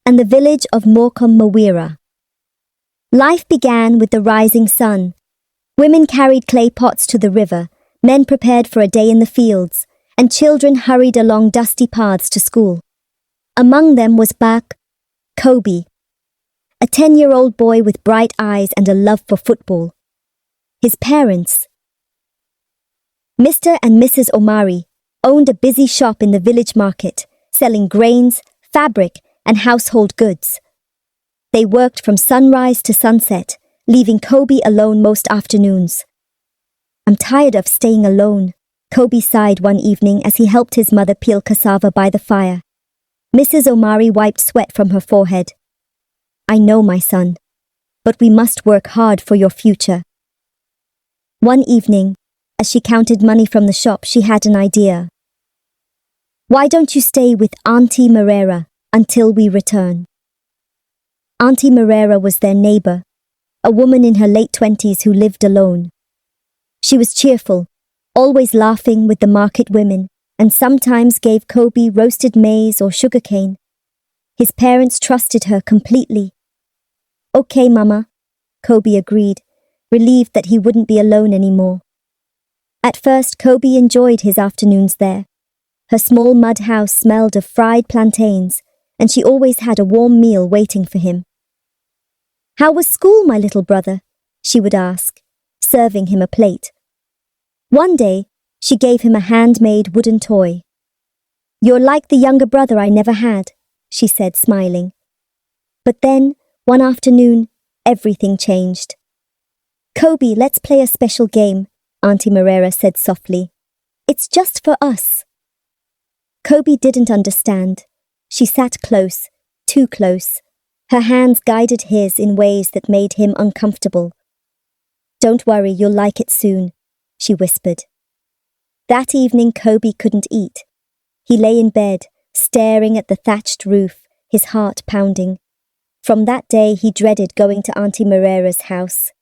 and the village of Morcom Mawira. Life began with the rising sun. Women carried clay pots to the river, men prepared for a day in the fields, and children hurried along dusty paths to school. Among them was Bak Kobe, a 10-year-old boy with bright eyes and a love for football. His parents, Mr. and Mrs. Omari, owned a busy shop in the village market, selling grains, fabric, and household goods. They worked from sunrise to sunset, leaving Kobe alone most afternoons. "I'm tired of staying alone," Kobe sighed one evening as he helped his mother peel cassava by the fire. Mrs. Omari wiped sweat from her forehead. "I know, my son, but we must work hard for your future." One evening, as she counted money from the shop, she had an idea. "Why don't you stay with Auntie Marera until we return?" Auntie Marera was their neighbor, a woman in her late 20s who lived alone. She was cheerful, always laughing with the market women, and sometimes gave Kobe roasted maize or sugarcane. His parents trusted her completely. "Okay, Mama," Kobe agreed, relieved that he wouldn't be alone anymore. At first, Kobe enjoyed his afternoons there. Her small mud house smelled of fried plantains, and she always had a warm meal waiting for him. "How was school, my little brother?" she would ask, serving him a plate. One day, she gave him a handmade wooden toy. "You're like the younger brother I never had," she said, smiling. But then, one afternoon, everything changed. "Kobe, let's play a special game," Auntie Marera said softly. "It's just for us." Kobe didn't understand. She sat close, too close. Her hands guided his in ways that made him uncomfortable. "Don't worry, you'll like it soon," she whispered. That evening, Kobe couldn't eat. He lay in bed, staring at the thatched roof, his heart pounding. From that day, he dreaded going to Auntie Marera's house.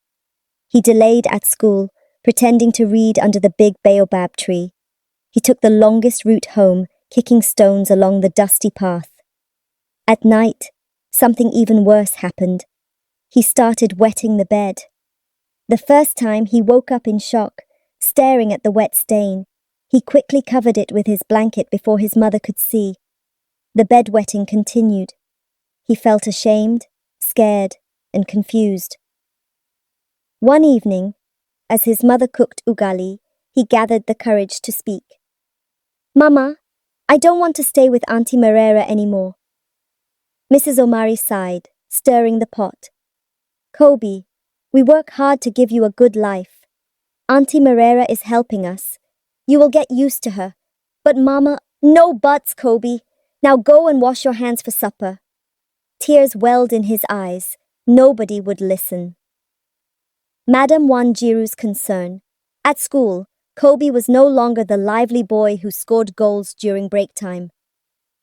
He delayed at school, pretending to read under the big baobab tree. He took the longest route home, kicking stones along the dusty path. At night, something even worse happened. He started wetting the bed. The first time, he woke up in shock, staring at the wet stain. He quickly covered it with his blanket before his mother could see. The bedwetting continued. He felt ashamed, scared, and confused. One evening, as his mother cooked ugali, he gathered the courage to speak. "Mama, I don't want to stay with Auntie Marera anymore." Mrs. Omari sighed, stirring the pot. "Kobe, we work hard to give you a good life. Auntie Marera is helping us. You will get used to her. But Mama, no buts, Kobe. Now go and wash your hands for supper." Tears welled in his eyes. Nobody would listen. Madame Wanjiru's concern. At school, Kobe was no longer the lively boy who scored goals during break time.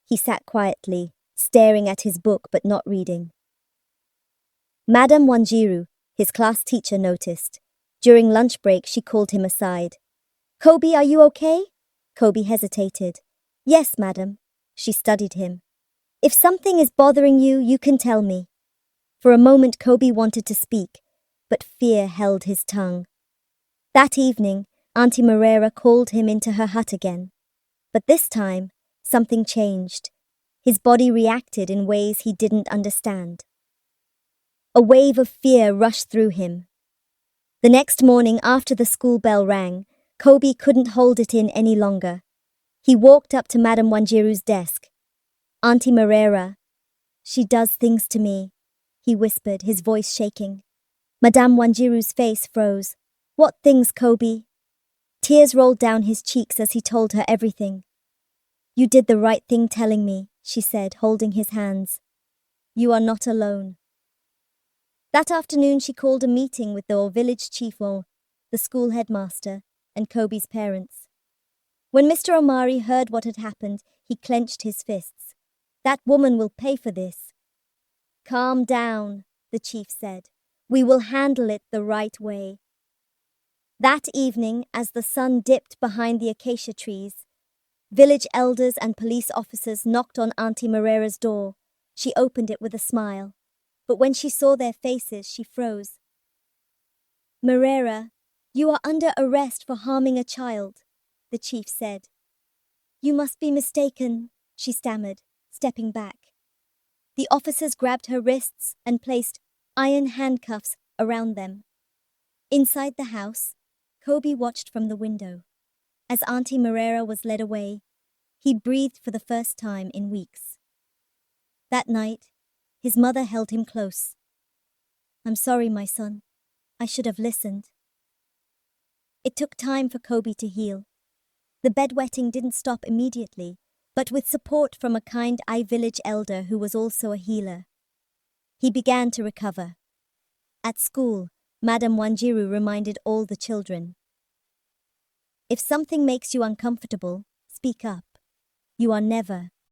He sat quietly, staring at his book but not reading. Madame Wanjiru, his class teacher, noticed. During lunch break, she called him aside. "Kobe, are you okay?" Kobe hesitated. "Yes, madam." She studied him. "If something is bothering you, you can tell me." For a moment, Kobe wanted to speak, but fear held his tongue. That evening, Auntie Marera called him into her hut again. But this time, something changed. His body reacted in ways he didn't understand. A wave of fear rushed through him. The next morning, after the school bell rang, Kobe couldn't hold it in any longer. He walked up to Madame Wanjiru's desk. "Auntie Marera, she does things to me," he whispered, his voice shaking. Madame Wanjiru's face froze. "What things, Kobe?" Tears rolled down his cheeks as he told her everything. "You did the right thing telling me," she said, holding his hands. "You are not alone." That afternoon, she called a meeting with the village chief, the school headmaster, and Kobe's parents. When Mr. Omari heard what had happened, he clenched his fists. "That woman will pay for this." "Calm down," the chief said. "We will handle it the right way." That evening, as the sun dipped behind the acacia trees, village elders and police officers knocked on Auntie Marera's door. She opened it with a smile, but when she saw their faces, she froze. Moreira, you are under arrest for harming a child, the chief said. You must be mistaken, she stammered, stepping back. The officers grabbed her wrists and placed iron handcuffs around them. Inside the house, Kobe watched from the window. As Auntie Moreira was led away, he breathed for the first time in weeks. That night, his mother held him close. I'm sorry, my son. I should have listened. It took time for Kobe to heal. The bedwetting didn't stop immediately, but with support from a kind village elder who was also a healer, he began to recover. At school, Madam Wanjiru reminded all the children. If something makes you uncomfortable, speak up. You are never